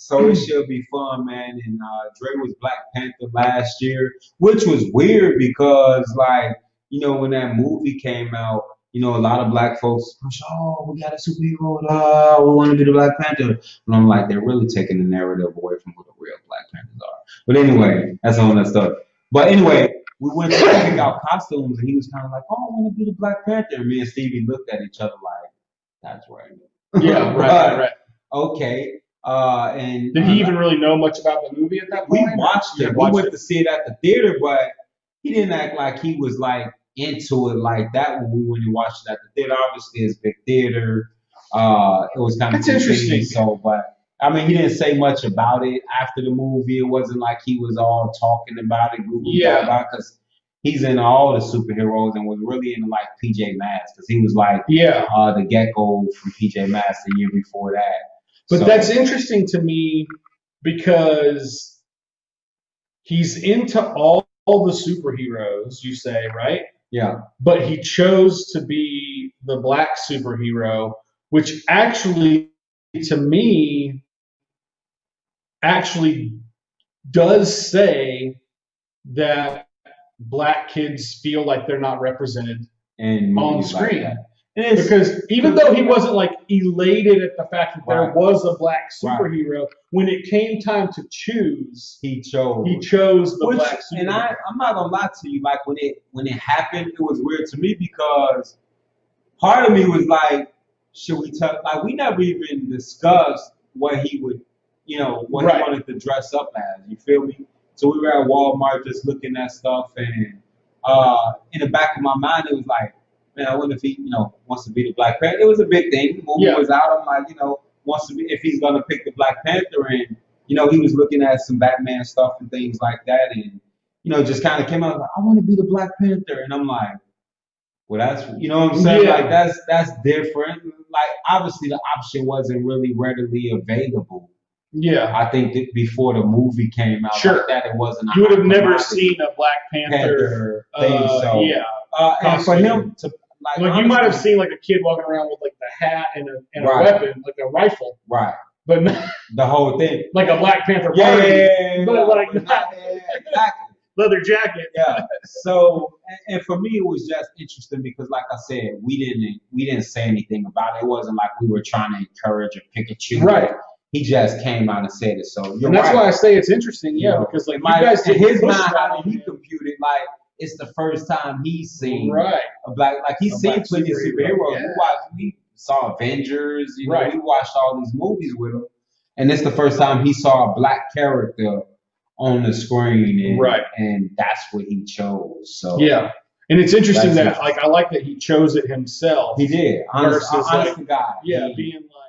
So it should be fun, man. And Dre was Black Panther last year, which was weird because, like, when that movie came out, a lot of black folks push, oh, we got a superhero, we want to be the Black Panther. And I'm like, they're really taking the narrative away from who the real Black Panthers are. But anyway, that's all that stuff. But anyway, we went to pick out costumes, and he was kind of like, oh, I want to be the Black Panther. And me and Stevie looked at each other like, that's right. Yeah, right. Okay. And did he even really know much about the movie at that point? We watched it. We went to see it at the theater, but he didn't act like he was like into it like that when we went and watched it at the theater. Obviously, it's big theater. It was kind of interesting. So, but I mean, he didn't say much about it after the movie. It wasn't like he was all talking about it, because he's in all the superheroes and was really into like PJ Masks because he was like the Gecko from PJ Masks the year before that. But that's interesting to me because he's into all the superheroes, you say, right? Yeah. But he chose to be the black superhero, which actually, to me, actually does say that black kids feel like they're not represented on screen. Like because even though he wasn't like elated at the fact that there was a black superhero, when it came time to choose, he chose the black superhero. And I'm not gonna lie to you, like when it happened, it was weird to me because part of me was like, should we tell? Like we never even discussed what he would, what he wanted to dress up as. You feel me? So we were at Walmart just looking at stuff, and in the back of my mind, it was like, man, I wonder if he, wants to be the Black Panther. It was a big thing. The movie was out. I'm like, wants to be, if he's gonna pick the Black Panther, and he was looking at some Batman stuff and things like that, and just kind of came out like, I want to be the Black Panther, and I'm like, well, that's, what I'm saying, like that's different. Like obviously the option wasn't really readily available. Yeah, I think that before the movie came out, like that it wasn't. You would have never seen a Black Panther thing, so and for him to. Like you might have seen like a kid walking around with like the hat and a weapon, like a rifle. Right. But not, the whole thing. Like a Black Panther party. But like exactly. Leather jacket. Yeah. So and for me it was just interesting because like I said, we didn't say anything about it. It wasn't like we were trying to encourage or pick and choose. Right. He just came out and said it. So and that's why I say it's interesting, because like you guys in his mind how he computed like it's the first time he's seen a black, like he's seen plenty of superheroes. Yeah. We saw Avengers, we watched all these movies with him, and it's the first time he saw a black character on the screen, and that's what he chose. So and it's interesting that like I like that he chose it himself. He did, honest to God. Yeah, being like.